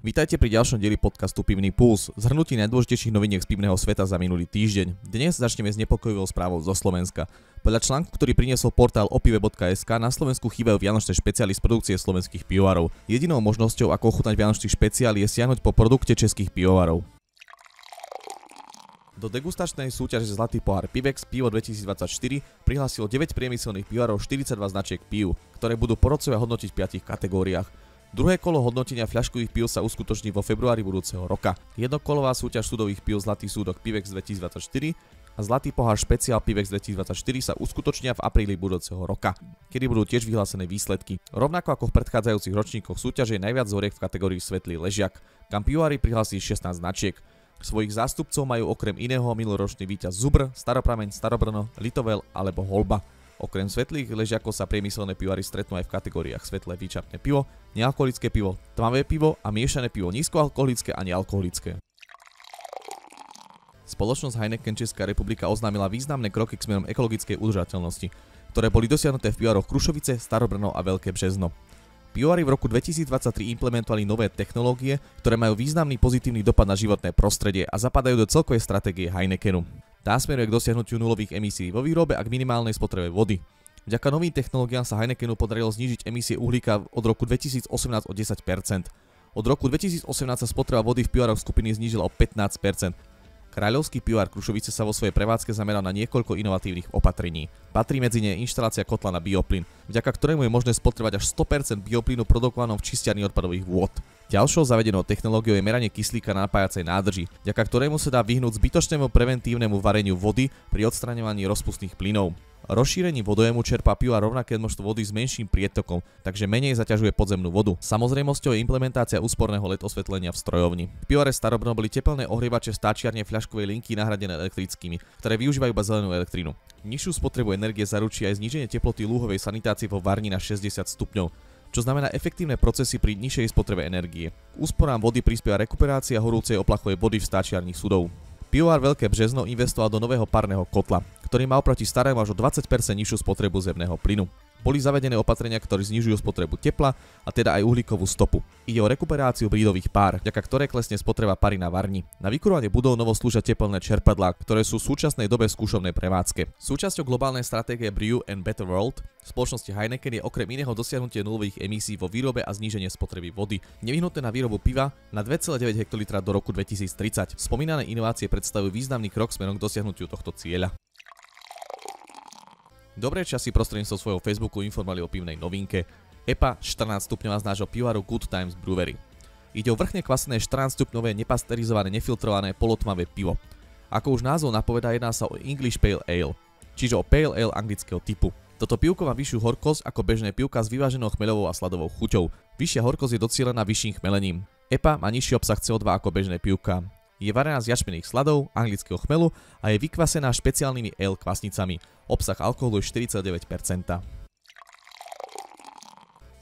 Vítajte pri ďalšom dieli podcastu Pivný puls, zhrnutí najdôležitejších noviniek z pivného sveta za minulý týždeň. Dnes začneme s nepokojivou správou zo Slovenska. Podľa článku, ktorý priniesol portál opive.sk, na Slovensku chýbajú vianočné špeciály z produkcie slovenských pivovarov. Jedinou možnosťou, ako ochutnať vianočný špeciál, je siahnuť po produkte českých pivovarov. Do degustačnej súťaže Zlatý pohár Pivex Pivo 2024 prihlásilo 9 priemyselných pivovarov 42 značiek pív, ktoré budú porodcovia hodnotiť v 5 kategóriách. Druhé kolo hodnotenia fľaškových pív sa uskutoční vo februári budúceho roka. Jednokolová súťaž sudových pív Zlatý súdok Pivex 2024 a Zlatý pohár špeciál Pivex 2024 sa uskutočnia v apríli budúceho roka, kedy budú tiež vyhlásené výsledky. Rovnako ako v predchádzajúcich ročníkoch súťaže je najviac zoriek v kategórii Svetlý ležiak, kam pivovári prihlásili 16 značiek. Svojich zástupcov majú okrem iného minuloročný víťaz Zubr, Staroprameň, Starobrno, Litovel alebo Holba. Okrem svetlých ležiakov sa priemyselné pivovári stretnú aj v kategóriách svetlé výčapné pivo, nealkoholické pivo, tmavé pivo a miešané pivo nízkoalkoholické a nealkoholické. Spoločnosť Heineken Česká republika oznámila významné kroky k smerom ekologickej udržateľnosti, ktoré boli dosiahnuté v pivovároch Krušovice, Starobrno a Veľké Březno. Pivovári v roku 2023 implementovali nové technológie, ktoré majú významný pozitívny dopad na životné prostredie a zapadajú do celkovej stratégie Heinekenu. Tá smeruje k dosiahnutiu nulových emisí vo výrobe a k minimálnej spotrebe vody. Vďaka novým technológiám sa Heinekenu podarilo znížiť emisie uhlíka od roku 2018 o 10%. Od roku 2018 sa spotreba vody v pivovároch skupiny znížila o 15%. Kráľovský pivovár Krušovice sa vo svojej prevádzke zameral na niekoľko inovatívnych opatrení. Patrí medzi ne inštalácia kotla na bioplyn, vďaka ktorému je možné spotrebovať až 100% bioplynu produkovanom v čistiarni odpadových vôd. Ďalšou zavedenou technológiou je meranie kyslíka na napájacej nádrži, vďaka ktorému sa dá vyhnúť zbytočnému preventívnemu vareniu vody pri odstraňovaní rozpustných plynov. Rozšírením vodojemu čerpá pivovár rovnaké množstvo vody s menším prietokom, takže menej zaťažuje podzemnú vodu. Samozrejmosťou je implementácia úsporného LED osvetlenia v strojovni. V pivovare Starobrno boli tepelné ohrievače stáčiarne fľaškovej linky nahradené elektrickými, ktoré využívajú iba zelenú elektrínu. Nižšiu spotrebu energie zaručí aj zníženie teploty lúhovej sanitácie vo varni na 60 stupňov, čo znamená efektívne procesy pri nižšej spotrebe energie. K úsporám vody prispieva rekuperácia horúcej oplachovej vody v stáčiarni sudov. Pivovár Veľké Březno investoval do nového parného kotla, ktorý má oproti starému až o 20% nižšiu spotrebu zemného plynu. Boli zavedené opatrenia, ktoré znižujú spotrebu tepla a teda aj uhlíkovú stopu. Ide o rekuperáciu brídových pár, vďaka ktorej klesne spotreba pary na varni. Na vykurovanie budov novo slúžia tepelné čerpadlá, ktoré sú v súčasnej dobe v skúšovnej prevádzke. Súčasťou globálnej stratégie Brew and Better World spoločnosti Heineken je okrem iného dosiahnutie nulových emisí vo výrobe a zníženie spotreby vody, nevyhnutné na výrobu piva na 2,9 hektolitra do roku 2030. Spomínané inovácie predstavujú významný krok smerom k dosiahnutiu tohto cieľa. Dobré časy prostredníctvom svojho Facebooku informovali o pivnej novinke EPA 14 stupňová z nášho pivovaru Good Times Brewery. Ide o vrchne kvasené 14 stupňové nepasterizované nefiltrované polotmavé pivo. Ako už názov napovedá, jedná sa o English Pale Ale, čiže o Pale Ale anglického typu. Toto pivko má vyššiu horkosť ako bežné pivka s vyváženou chmeľovou a sladovou chuťou. Vyššia horkosť je docielená vyšším chmelením. EPA má nižší obsah CO2 ako bežné pivka. Je varená z jačmených sladov, anglického chmelu a je vykvasená špeciálnymi ale kvasnicami. Obsah alkoholu je 49%.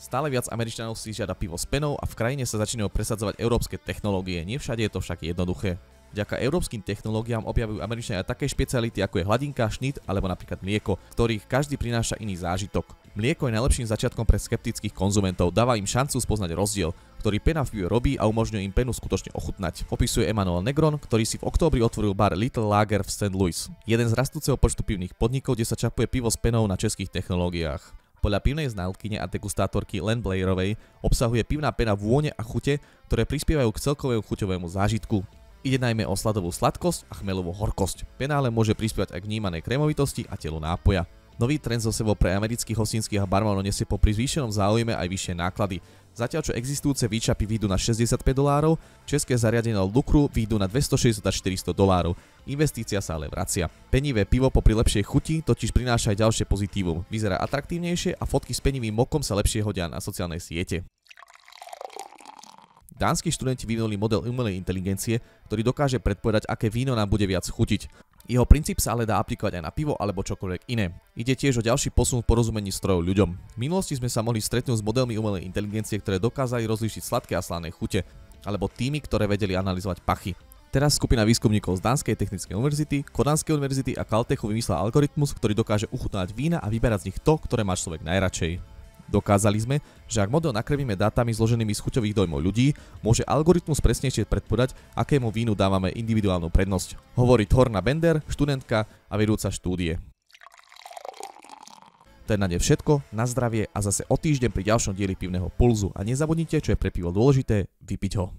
Stále viac Američanov si žiada pivo s penou a v krajine sa začínajú presadzovať európske technológie, nie všade je to však jednoduché. Vďaka európskym technológiám objavujú Američania také špeciality ako je hladinka, šnit alebo napríklad mlieko, ktorých každý prináša iný zážitok. Mlieko je najlepším začiatkom pre skeptických konzumentov, dáva im šancu spoznať rozdiel, ktorý pena v pive robí a umožňuje im penu skutočne ochutnať. Opisuje Emanuel Negron, ktorý si v októbri otvoril bar Little Lager v St. Louis, jeden z rastúceho počtu pivných podnikov, kde sa čapuje pivo s penou na českých technológiách. Podľa pivnej znalkyne a degustátorky Len Blairovej obsahuje pivná pena vône a chute, ktoré prispievajú k celkovému chuťovému zážitku. Ide najmä o sladovú sladkosť a chmelovú horkosť. Pena ale môže prispievať aj k vnímanej krémovitosti a telu nápoja. Nový trend zo sebou pre amerických hostinských a barmanov nesie popri zvýšenom záujme aj vyššie náklady. Zatiaľ čo existujúce výčapy výjdu na $65, české zariadenia Lukru výjdu na $260 až $400. Investícia sa ale vracia. Penivé pivo popri lepšej chuti totiž prináša aj ďalšie pozitívum. Vyzerá atraktívnejšie a fotky s penivým mokom sa lepšie hodia na sociálnej siete. Dánsky študenti vyvinuli model umelej inteligencie, ktorý dokáže predpovedať, aké víno nám bude viac chutiť. Jeho princíp sa ale dá aplikovať aj na pivo alebo čokoľvek iné. Ide tiež o ďalší posun v porozumení strojov ľuďom. V minulosti sme sa mohli stretnúť s modelmi umelej inteligencie, ktoré dokázali rozlíšiť sladké a slané chute, alebo tými, ktoré vedeli analyzovať pachy. Teraz skupina výskumníkov z Dánskej technickej univerzity, Kodanskej univerzity a Caltechu vymyslela algoritmus, ktorý dokáže uchutnávať vína a vyberať z nich to, ktoré má človek najradšej. Dokázali sme, že ak model nakrmíme dátami zloženými z chuťových dojmov ľudí, môže algoritmus presnejšie predpovedať, akému vínu dávame individuálnu prednosť. Hovorí Thorna Bender, študentka a vedúca štúdie. To je na ne všetko, na zdravie a zase o týždeň pri ďalšom dieli Pivného pulzu. A nezabudnite, čo je pre pivo dôležité, vypiť ho.